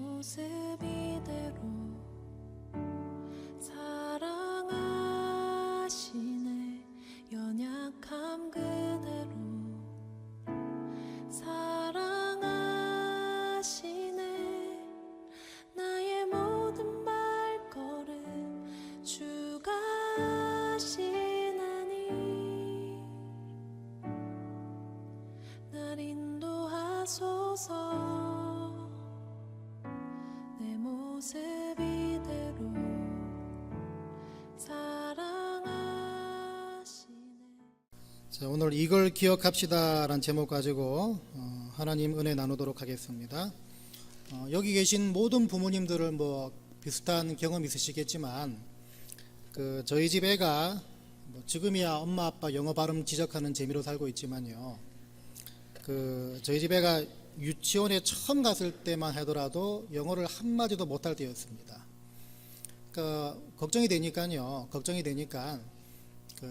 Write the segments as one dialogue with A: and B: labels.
A: 모습 이대로 사랑하시네. 연약함 그대로 사랑하시네. 나의 모든 발걸음 주가 하시나니 날 인도하소서. 내 모습 이대로 사랑하시네.
B: 자, 오늘 이걸 기억합시다 라는 제목 가지고 하나님 은혜 나누도록 하겠습니다. 여기 계신 모든 부모님들은 뭐 비슷한 경험 있으시겠지만 저희 집 애가 지금이야 엄마 아빠 영어 발음 지적하는 재미로 살고 있지만요, 저희 집 애가 유치원에 처음 갔을 때만 하더라도 영어를 한마디도 못할 때였습니다. 걱정이 되니까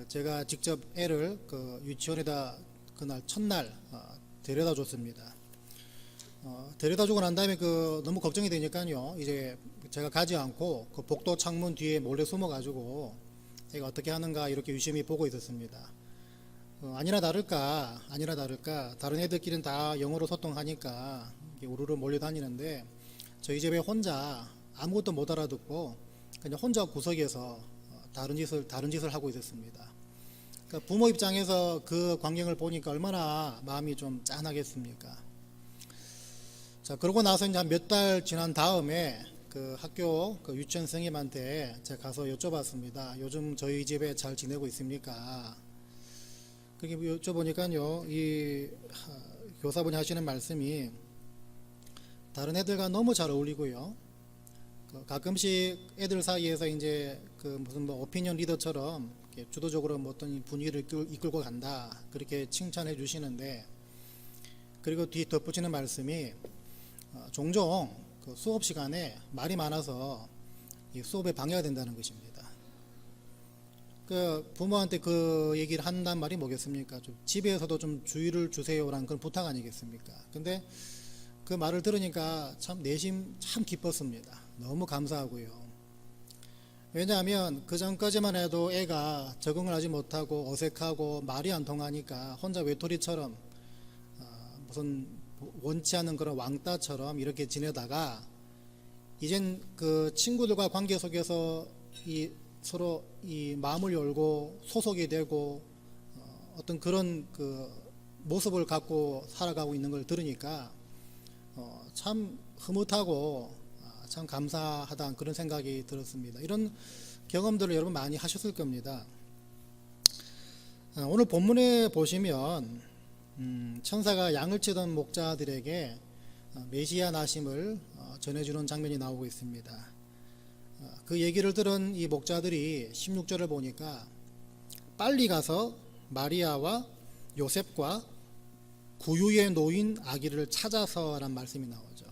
B: 제가 직접 애를 유치원에다 그날 첫날 데려다 줬습니다. 데려다 주고 난 다음에 너무 걱정이 되니까요, 이제 제가 가지 않고 복도 창문 뒤에 몰래 숨어 가지고 애가 어떻게 하는가 이렇게 유심히 보고 있었습니다. 아니나 다를까 다른 애들끼리는 다 영어로 소통하니까 우르르 몰려다니는데 저희 집에 혼자 아무것도 못 알아듣고 그냥 혼자 구석에서 다른 짓을 하고 있었습니다. 부모 입장에서 그 광경을 보니까 얼마나 마음이 좀 짠하겠습니까? 자, 그러고 나서 이제 몇 달 지난 다음에 학교 유치원 선생님한테 제가 가서 여쭤봤습니다. 요즘 저희 집에 잘 지내고 있습니까? 그렇게 여쭤보니까요, 이 교사분이 하시는 말씀이 다른 애들과 너무 잘 어울리고요, 가끔씩 애들 사이에서 이제 무슨 오피니언 리더처럼 주도적으로 어떤 분위기를 이끌고 간다, 그렇게 칭찬해 주시는데, 그리고 뒤 덧붙이는 말씀이 종종 수업 시간에 말이 많아서 이 수업에 방해가 된다는 것입니다. 부모한테 그 얘기를 한단 말이 뭐겠습니까? 좀 집에서도 좀 주의를 주세요라는 그런 부탁 아니겠습니까? 근데 그 말을 들으니까 참 내심 참 기뻤습니다. 너무 감사하고요. 왜냐하면 그 전까지만 해도 애가 적응을 하지 못하고 어색하고 말이 안 통하니까 혼자 외톨이처럼 무슨 원치 않는 그런 왕따처럼 이렇게 지내다가 이젠 친구들과 관계 속에서 서로 이 마음을 열고 소속이 되고 어떤 그런 모습을 갖고 살아가고 있는 걸 들으니까 참 흐뭇하고 참 감사하다는 그런 생각이 들었습니다. 이런 경험들을 여러분 많이 하셨을 겁니다. 오늘 본문에 보시면 천사가 양을 치던 목자들에게 메시아 나심을 전해주는 장면이 나오고 있습니다. 그 얘기를 들은 이 목자들이 16절을 보니까 빨리 가서 마리아와 요셉과 구유에 놓인 아기를 찾아서란 말씀이 나오죠.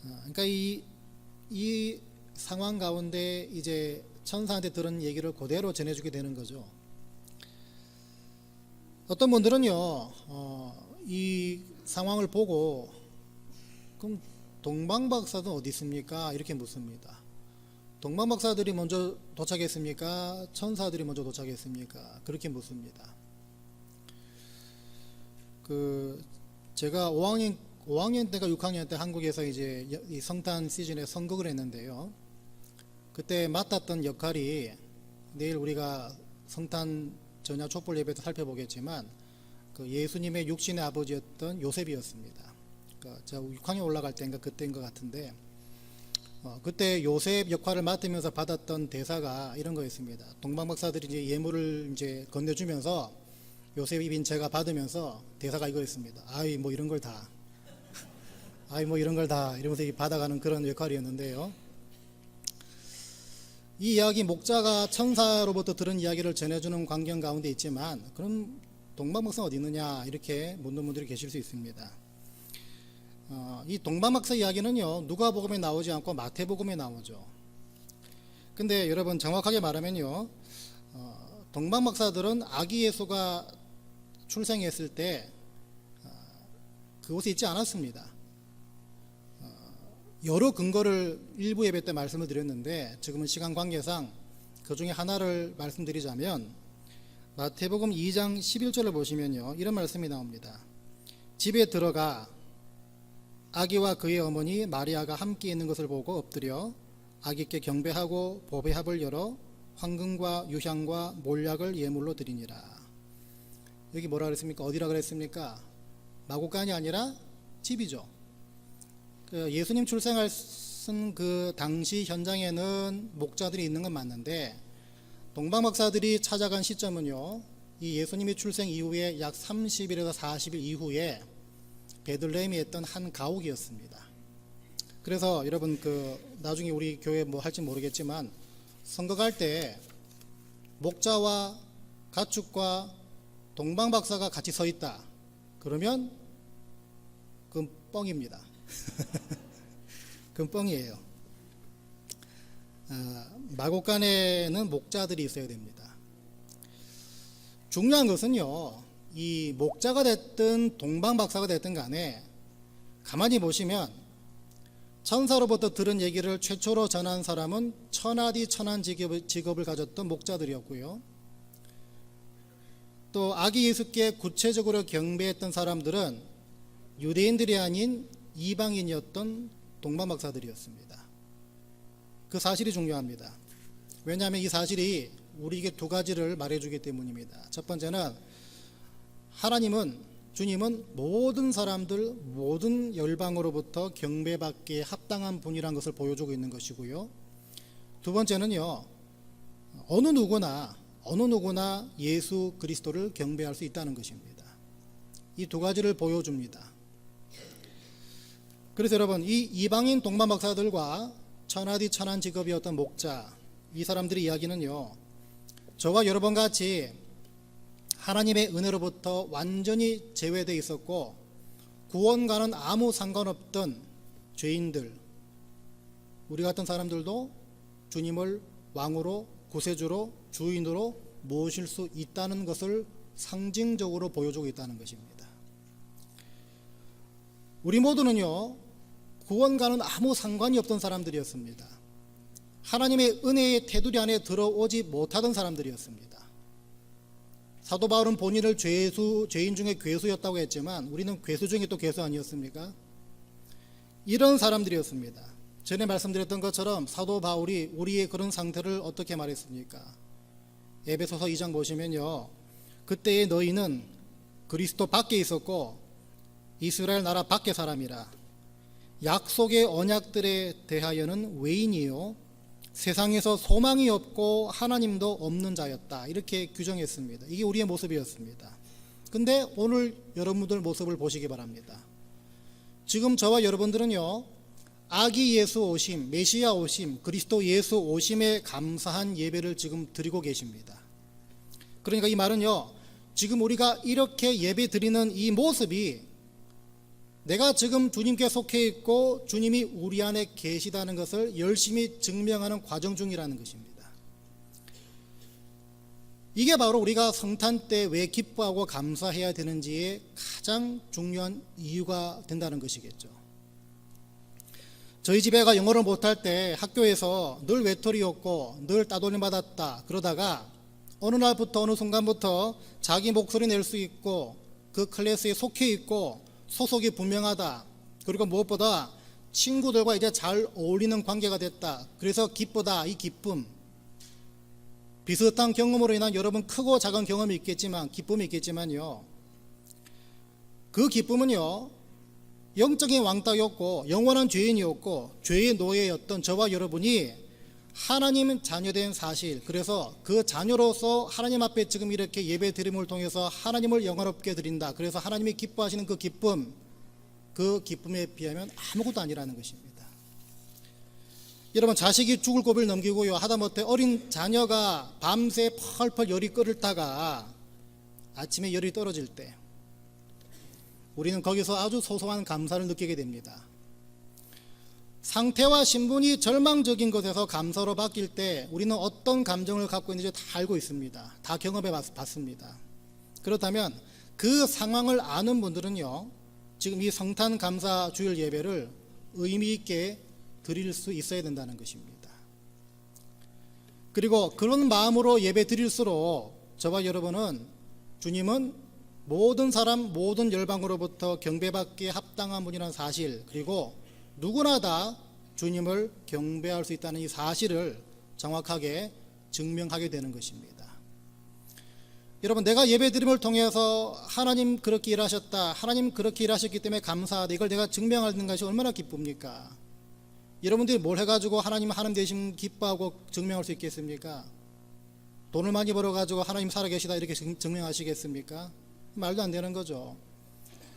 B: 그러니까 이 상황 가운데 이제 천사한테 들은 얘기를 그대로 전해주게 되는 거죠. 어떤 분들은요, 이 상황을 보고 그럼 동방박사는 어디 있습니까? 이렇게 묻습니다. 동방박사들이 먼저 도착했습니까? 천사들이 먼저 도착했습니까? 그렇게 묻습니다. 제가 5학년 때가 6학년 때 한국에서 이제 이 성탄 시즌에 선곡을 했는데요, 그때 맡았던 역할이 내일 우리가 성탄 전야 촛불 예배도 살펴보겠지만 예수님의 육신의 아버지였던 요셉이었습니다. 제가 6학년 올라갈 때인가 그때인 것 같은데, 그때 요셉 역할을 맡으면서 받았던 대사가 이런 거였습니다. 동방박사들이 이제 예물을 이제 건네주면서 요셉이 빈 제가 받으면서 대사가 이거였습니다. 아이 뭐 이런 걸 다 이러면서 받아가는 그런 역할이었는데요, 이 이야기 목자가 천사로부터 들은 이야기를 전해주는 광경 가운데 있지만, 그럼 동방박사 어디 있느냐 이렇게 묻는 분들이 계실 수 있습니다. 이 동방박사 이야기는요, 누가복음에 나오지 않고 마태복음에 나오죠. 근데 여러분 정확하게 말하면요, 동방박사들은 아기 예수가 출생했을 때 그곳에 있지 않았습니다. 여러 근거를 일부 예배 때 말씀을 드렸는데 지금은 시간 관계상 그 중에 하나를 말씀드리자면 마태복음 2장 11절을 보시면요, 이런 말씀이 나옵니다. 집에 들어가 아기와 그의 어머니 마리아가 함께 있는 것을 보고 엎드려 아기께 경배하고 보배합을 열어 황금과 유향과 몰약을 예물로 드리니라. 여기 뭐라 그랬습니까? 어디라 그랬습니까? 마구간이 아니라 집이죠. 예수님 출생하신 그 당시 현장에는 목자들이 있는 건 맞는데 동방 박사들이 찾아간 시점은요, 이 예수님이 출생 이후에 약 30일에서 40일 이후에 베들레헴에 있던 한 가옥이었습니다. 그래서 여러분 나중에 우리 교회 뭐 할지 모르겠지만 선거 갈 때 목자와 가축과 동방 박사가 같이 서 있다 그러면 그건 뻥입니다. 그건 뻥이에요. 마곡간에는 목자들이 있어야 됩니다. 중요한 것은요, 이 목자가 됐든 동방 박사가 됐든 간에 가만히 보시면 천사로부터 들은 얘기를 최초로 전한 사람은 천하디 천한 직업을 가졌던 목자들이었고요. 또 아기 예수께 구체적으로 경배했던 사람들은 유대인들이 아닌 이방인이었던 동방 박사들이었습니다. 그 사실이 중요합니다. 왜냐하면 이 사실이 우리에게 두 가지를 말해주기 때문입니다. 첫 번째는 주님은 모든 사람들, 모든 열방으로부터 경배받기에 합당한 분이라는 것을 보여주고 있는 것이고요. 두 번째는요, 어느 누구나 예수 그리스도를 경배할 수 있다는 것입니다. 이 두 가지를 보여줍니다. 그래서 여러분, 이 이방인 동방 박사들과 천하디 천한 직업이었던 목자, 이 사람들의 이야기는요, 저와 여러분 같이 하나님의 은혜로부터 완전히 제외되어 있었고 구원과는 아무 상관없던 죄인들, 우리 같은 사람들도 주님을 왕으로, 구세주로, 주인으로 모실 수 있다는 것을 상징적으로 보여주고 있다는 것입니다. 우리 모두는요, 구원과는 아무 상관이 없던 사람들이었습니다. 하나님의 은혜의 테두리 안에 들어오지 못하던 사람들이었습니다. 사도 바울은 본인을 죄인 중에 괴수였다고 했지만 우리는 괴수 중에 또 괴수 아니었습니까? 이런 사람들이었습니다. 전에 말씀드렸던 것처럼 사도 바울이 우리의 그런 상태를 어떻게 말했습니까? 에베소서 2장 보시면요, 그때의 너희는 그리스도 밖에 있었고 이스라엘 나라 밖의 사람이라 약속의 언약들에 대하여는 외인이요 세상에서 소망이 없고 하나님도 없는 자였다, 이렇게 규정했습니다. 이게 우리의 모습이었습니다. 근데 오늘 여러분들 모습을 보시기 바랍니다. 지금 저와 여러분들은요, 아기 예수 오심, 메시아 오심, 그리스도 예수 오심에 감사한 예배를 지금 드리고 계십니다. 그러니까 이 말은요, 지금 우리가 이렇게 예배 드리는 이 모습이 내가 지금 주님께 속해 있고 주님이 우리 안에 계시다는 것을 열심히 증명하는 과정 중이라는 것입니다. 이게 바로 우리가 성탄 때 왜 기뻐하고 감사해야 되는지의 가장 중요한 이유가 된다는 것이겠죠. 저희 집애가 영어를 못할 때 학교에서 늘 외톨이였고 늘 따돌림 받았다 그러다가 어느 날부터 어느 순간부터 자기 목소리 낼 수 있고 그 클래스에 속해 있고 소속이 분명하다, 그리고 무엇보다 친구들과 이제 잘 어울리는 관계가 됐다, 그래서 기쁘다. 이 기쁨, 비슷한 경험으로 인한 여러분 크고 작은 경험이 있겠지만, 기쁨이 있겠지만요, 그 기쁨은요, 영적인 왕따였고 영원한 죄인이었고 죄의 노예였던 저와 여러분이 하나님 자녀된 사실, 그래서 그 자녀로서 하나님 앞에 지금 이렇게 예배 드림을 통해서 하나님을 영화롭게 드린다, 그래서 하나님이 기뻐하시는 그 기쁨, 그 기쁨에 비하면 아무것도 아니라는 것입니다. 여러분, 자식이 죽을 고비를 넘기고요, 하다못해 어린 자녀가 밤새 펄펄 열이 끓을다가 아침에 열이 떨어질 때 우리는 거기서 아주 소소한 감사를 느끼게 됩니다. 상태와 신분이 절망적인 것에서 감사로 바뀔 때 우리는 어떤 감정을 갖고 있는지 다 알고 있습니다. 다 경험해 봤습니다. 그렇다면 그 상황을 아는 분들은요, 지금 이 성탄 감사 주일 예배를 의미 있게 드릴 수 있어야 된다는 것입니다. 그리고 그런 마음으로 예배 드릴수록 저와 여러분은 주님은 모든 사람 모든 열방으로부터 경배받기에 합당한 분이라는 사실, 그리고 누구나 다 주님을 경배할 수 있다는 이 사실을 정확하게 증명하게 되는 것입니다. 여러분, 내가 예배드림을 통해서 하나님 그렇게 일하셨다, 하나님 그렇게 일하셨기 때문에 감사하다, 이걸 내가 증명하는 것이 얼마나 기쁩니까? 여러분들이 뭘 해가지고 하나님 되심 기뻐하고 증명할 수 있겠습니까? 돈을 많이 벌어가지고 하나님 살아계시다 이렇게 증명하시겠습니까? 말도 안 되는 거죠.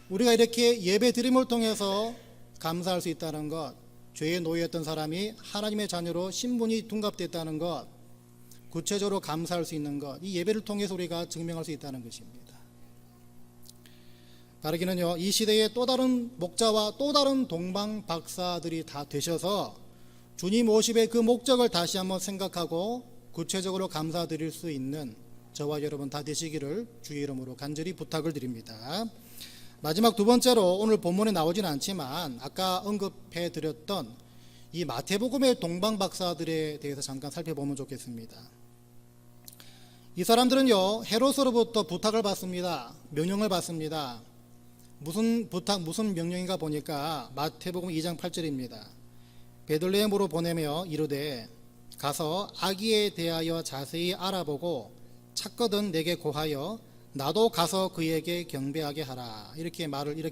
B: 우리가 이렇게 예배드림을 통해서 감사할 수 있다는 것, 죄의 노예였던 사람이 하나님의 자녀로 신분이 둔갑됐다는 것, 구체적으로 감사할 수 있는 것, 이 예배를 통해서 우리가 증명할 수 있다는 것입니다. 다르기는요, 이 시대에 또 다른 목자와 또 다른 동방 박사들이 다 되셔서 주님 오십의 그 목적을 다시 한번 생각하고 구체적으로 감사드릴 수 있는 저와 여러분 다 되시기를 주의 이름으로 간절히 부탁을 드립니다. 마지막 두 번째로, 오늘 본문에 나오진 않지만 아까 언급해 드렸던 이 마태복음의 동방 박사들에 대해서 잠깐 살펴보면 좋겠습니다. 이 사람들은요, 헤롯으로부터 부탁을 받습니다. 명령을 받습니다. 무슨 부탁, 무슨 명령인가 보니까 마태복음 2장 8절입니다. 베들레헴으로 보내며 이르되 가서 아기에 대하여 자세히 알아보고 찾거든 내게 고하여 나도 가서 그에게 경배하게 하라. 이렇게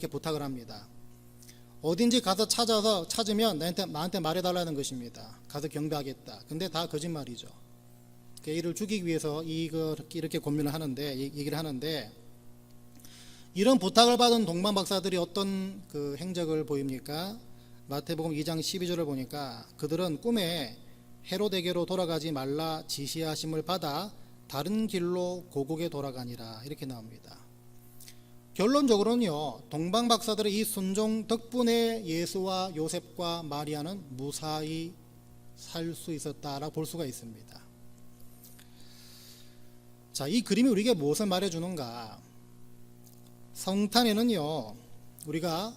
B: 부탁을 합니다. 어딘지 가서 찾으면 나한테 말해달라는 것입니다. 가서 경배하겠다. 근데 다 거짓말이죠. 이를 죽이기 위해서 이렇게 고민을 하는데, 얘기를 하는데, 이런 부탁을 받은 동방 박사들이 어떤 그 행적을 보입니까? 마태복음 2장 12절을 보니까 그들은 꿈에 헤롯에게로 돌아가지 말라 지시하심을 받아 다른 길로 고국에 돌아가니라, 이렇게 나옵니다. 결론적으로는요, 동방 박사들의 이 순종 덕분에 예수와 요셉과 마리아는 무사히 살 수 있었다라고 볼 수가 있습니다. 자, 이 그림이 우리에게 무엇을 말해주는가? 성탄에는요, 우리가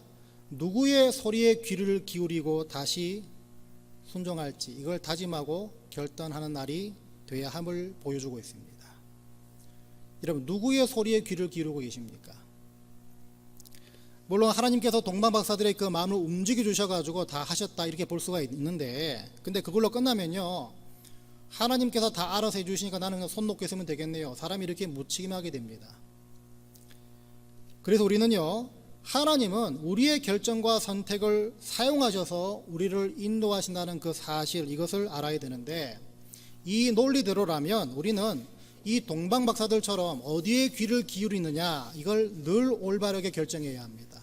B: 누구의 소리에 귀를 기울이고 다시 순종할지 이걸 다짐하고 결단하는 날이 돼야 함을 보여주고 있습니다. 여러분, 누구의 소리에 귀를 기울이고 계십니까? 물론 하나님께서 동방 박사들의 그 마음을 움직여 주셔가지고 다 하셨다 이렇게 볼 수가 있는데, 근데 그걸로 끝나면요, 하나님께서 다 알아서 해주시니까 나는 그냥 손 놓고 있으면 되겠네요. 사람이 이렇게 무책임하게 됩니다. 그래서 우리는요, 하나님은 우리의 결정과 선택을 사용하셔서 우리를 인도하신다는 그 사실, 이것을 알아야 되는데, 이 논리대로라면 우리는 이 동방 박사들처럼 어디에 귀를 기울이느냐, 이걸 늘 올바르게 결정해야 합니다.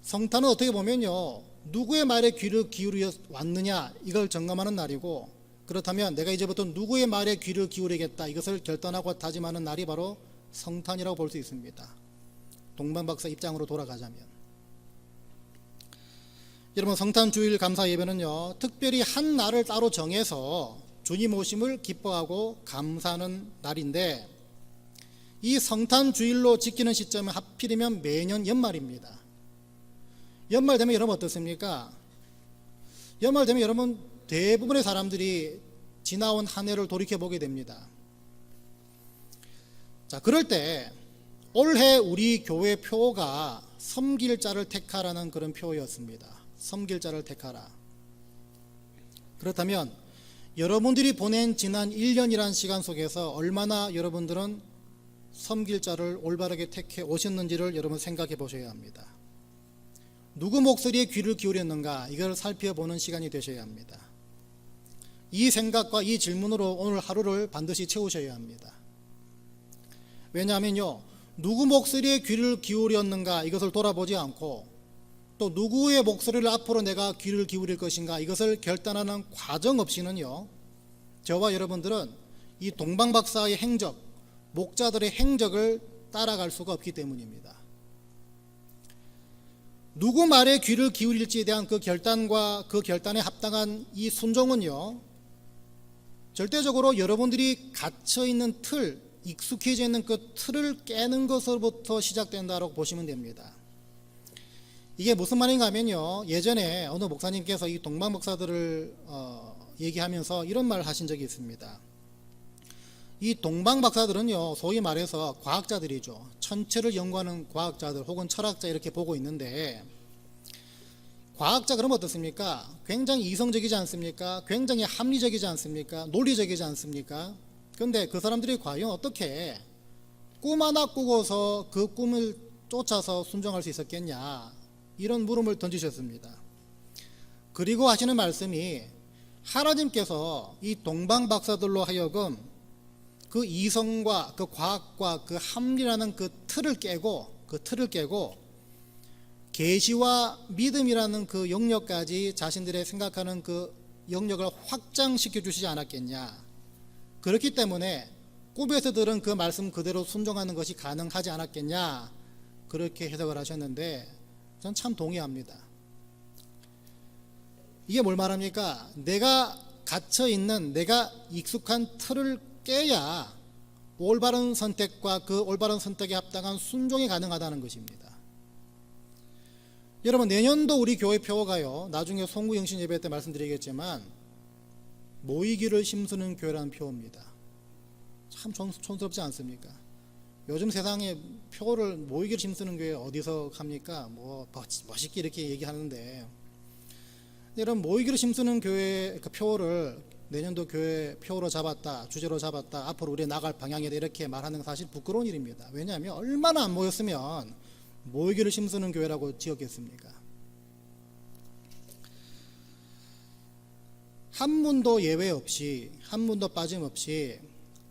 B: 성탄은 어떻게 보면요, 누구의 말에 귀를 기울여 왔느냐 이걸 점검하는 날이고, 그렇다면 내가 이제부터 누구의 말에 귀를 기울이겠다 이것을 결단하고 다짐하는 날이 바로 성탄이라고 볼 수 있습니다. 동방 박사 입장으로 돌아가자면, 여러분, 성탄 주일 감사 예배는요, 특별히 한 날을 따로 정해서 주님 오심을 기뻐하고 감사하는 날인데, 이 성탄 주일로 지키는 시점은 하필이면 매년 연말입니다. 연말 되면 여러분 어떻습니까? 연말 되면 여러분 대부분의 사람들이 지나온 한 해를 돌이켜보게 됩니다. 자, 그럴 때 올해 우리 교회 표가 섬길 자를 택하라는 그런 표였습니다. 섬길 자를 택하라. 그렇다면 여러분들이 보낸 지난 1년이라는 시간 속에서 얼마나 여러분들은 섬길 자를 올바르게 택해 오셨는지를 여러분 생각해 보셔야 합니다. 누구 목소리에 귀를 기울였는가, 이걸 살펴보는 시간이 되셔야 합니다. 이 생각과 이 질문으로 오늘 하루를 반드시 채우셔야 합니다. 왜냐하면요, 누구 목소리에 귀를 기울였는가 이것을 돌아보지 않고, 또 누구의 목소리를 앞으로 내가 귀를 기울일 것인가 이것을 결단하는 과정 없이는요, 저와 여러분들은 이 동방 박사의 행적, 목자들의 행적을 따라갈 수가 없기 때문입니다. 누구 말에 귀를 기울일지에 대한 그 결단과 그 결단에 합당한 이 순종은요, 절대적으로 여러분들이 갇혀있는 틀, 익숙해져 있는 그 틀을 깨는 것으로부터 시작된다고 보시면 됩니다. 이게 무슨 말인가 하면요, 예전에 어느 목사님께서 이 동방 박사들을 얘기하면서 이런 말을 하신 적이 있습니다. 이 동방 박사들은요, 소위 말해서 과학자들이죠. 천체를 연구하는 과학자들 혹은 철학자 이렇게 보고 있는데, 과학자 그러면 어떻습니까? 굉장히 이성적이지 않습니까? 굉장히 합리적이지 않습니까? 논리적이지 않습니까? 그런데 그 사람들이 과연 어떻게 꿈 하나 꾸고서 그 꿈을 쫓아서 순종할 수 있었겠냐, 이런 물음을 던지셨습니다. 그리고 하시는 말씀이, 하나님께서 이 동방 박사들로 하여금 그 이성과 그 과학과 그 합리라는 그 틀을 깨고 계시와 믿음이라는 그 영역까지 자신들의 생각하는 그 영역을 확장시켜 주시지 않았겠냐. 그렇기 때문에 꿈에서 들은 그 말씀 그대로 순종하는 것이 가능하지 않았겠냐, 그렇게 해석을 하셨는데 전 참 동의합니다. 이게 뭘 말합니까? 내가 갇혀있는, 내가 익숙한 틀을 깨야 올바른 선택과 그 올바른 선택에 합당한 순종이 가능하다는 것입니다. 여러분, 내년도 우리 교회 표어가요, 나중에 송구영신 예배 때 말씀드리겠지만 모이기를 힘쓰는 교회라는 표어입니다. 참 촌스럽지 않습니까? 요즘 세상에 표어를 모이기를 힘쓰는 교회 어디서 합니까? 뭐 멋있게 이렇게 얘기하는데, 여러분, 모이기를 힘쓰는 교회 그 표어를 내년도 교회 표어로 잡았다, 주제로 잡았다, 앞으로 우리 나갈 방향이다, 이렇게 말하는 건 사실 부끄러운 일입니다. 왜냐하면 얼마나 안 모였으면 모이기를 힘쓰는 교회라고 지었겠습니까? 한 분도 예외 없이, 한 분도 빠짐없이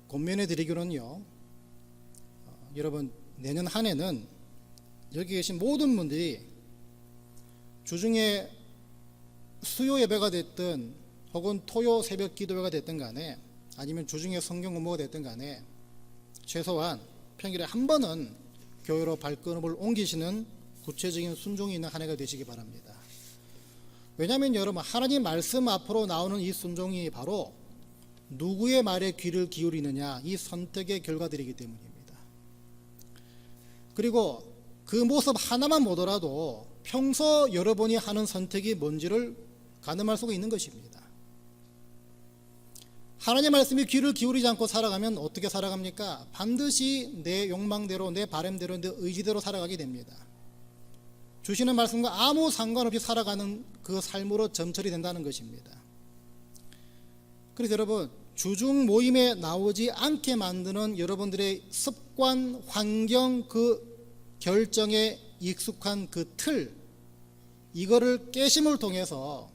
B: 권면해 드리기로는요, 여러분, 내년 한 해는 여기 계신 모든 분들이 주중에 수요 예배가 됐든 혹은 토요 새벽 기도회가 됐든 간에, 아니면 주중에 성경 공부가 됐든 간에 최소한 평일에 한 번은 교회로 발걸음을 옮기시는 구체적인 순종이 있는 한 해가 되시기 바랍니다. 왜냐하면 여러분, 하나님 말씀 앞으로 나오는 이 순종이 바로 누구의 말에 귀를 기울이느냐, 이 선택의 결과들이기 때문입니다. 그리고 그 모습 하나만 보더라도 평소 여러분이 하는 선택이 뭔지를 가늠할 수가 있는 것입니다. 하나님 말씀에 귀를 기울이지 않고 살아가면 어떻게 살아갑니까? 반드시 내 욕망대로, 내 바람대로, 내 의지대로 살아가게 됩니다. 주시는 말씀과 아무 상관없이 살아가는 그 삶으로 점철이 된다는 것입니다. 그래서 여러분, 주중 모임에 나오지 않게 만드는 여러분들의 습관, 환경, 그 결정에 익숙한 그 틀, 이거를 깨심을 통해서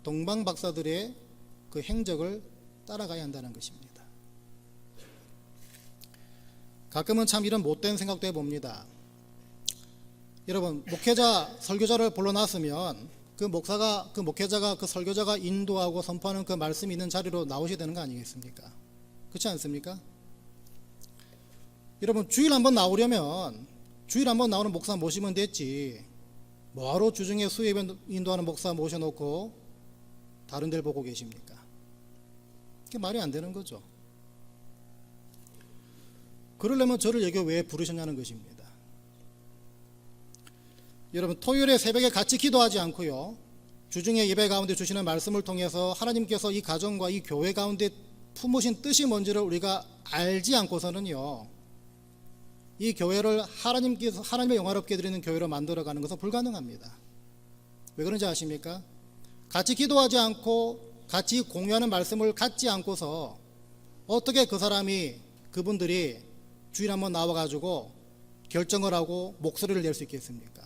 B: 동방 박사들의 그 행적을 따라가야 한다는 것입니다. 가끔은 참 이런 못된 생각도 해봅니다. 여러분, 목회자, 설교자를 불러놨으면 그 목회자가, 그 설교자가 인도하고 선포하는 그 말씀이 있는 자리로 나오셔야 되는 거 아니겠습니까? 그렇지 않습니까? 여러분, 주일 한번 나오려면 주일 한번 나오는 목사 모시면 됐지, 뭐하러 주중에 수요예배 인도하는 목사 모셔놓고 다른 데를 보고 계십니까? 그게 말이 안 되는 거죠. 그러려면 저를 여기 왜 부르셨냐는 것입니다. 여러분, 토요일에 새벽에 같이 기도하지 않고요, 주중에 예배 가운데 주시는 말씀을 통해서 하나님께서 이 가정과 이 교회 가운데 품으신 뜻이 뭔지를 우리가 알지 않고서는요, 이 교회를 하나님을 영화롭게 드리는 교회로 만들어가는 것은 불가능합니다. 왜 그런지 아십니까? 같이 기도하지 않고 같이 공유하는 말씀을 갖지 않고서 어떻게 그분들이 주일 한번 나와가지고 결정을 하고 목소리를 낼 수 있겠습니까?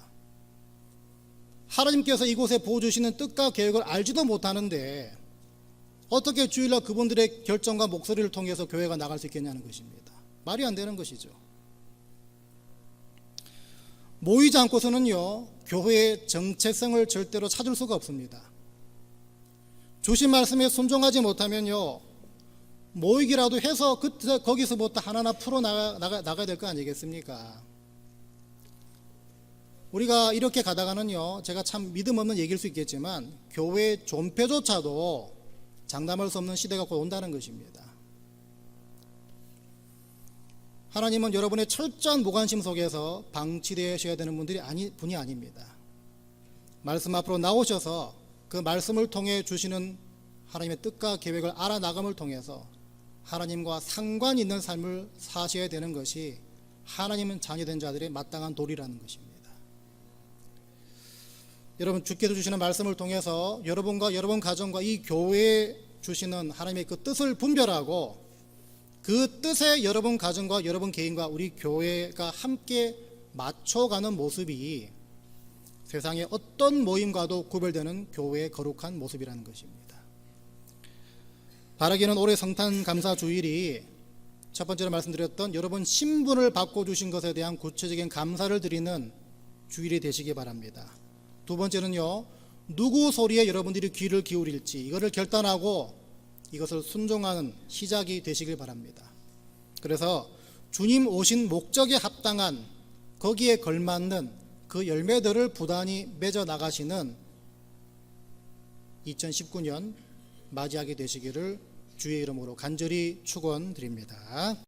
B: 하나님께서 이곳에 부어주시는 뜻과 계획을 알지도 못하는데 어떻게 주일날 그분들의 결정과 목소리를 통해서 교회가 나갈 수 있겠냐는 것입니다. 말이 안 되는 것이죠. 모이지 않고서는요, 교회의 정체성을 절대로 찾을 수가 없습니다. 주신 말씀에 순종하지 못하면요, 모이기라도 해서 거기서부터 하나하나 풀어나가야 될 거 아니겠습니까? 우리가 이렇게 가다가는요, 제가 참 믿음 없는 얘기일 수 있겠지만 교회 존폐조차도 장담할 수 없는 시대가 곧 온다는 것입니다. 하나님은 여러분의 철저한 무관심 속에서 방치되셔야 되는 분이 아닙니다. 말씀 앞으로 나오셔서 그 말씀을 통해 주시는 하나님의 뜻과 계획을 알아나감을 통해서 하나님과 상관 있는 삶을 사셔야 되는 것이 하나님은 자녀된 자들의 마땅한 도리라는 것입니다. 여러분, 주께서 주시는 말씀을 통해서 여러분과 여러분 가정과 이 교회에 주시는 하나님의 그 뜻을 분별하고 그 뜻에 여러분 가정과 여러분 개인과 우리 교회가 함께 맞춰가는 모습이 세상의 어떤 모임과도 구별되는 교회의 거룩한 모습이라는 것입니다. 바라기는 올해 성탄 감사 주일이 첫 번째로 말씀드렸던 여러분 신분을 바꿔주신 것에 대한 구체적인 감사를 드리는 주일이 되시기 바랍니다. 두 번째는요, 누구 소리에 여러분들이 귀를 기울일지 이거를 결단하고 이것을 순종하는 시작이 되시길 바랍니다. 그래서 주님 오신 목적에 합당한, 거기에 걸맞는 그 열매들을 부단히 맺어 나가시는 2019년 맞이하게 되시기를 주의 이름으로 간절히 축원드립니다.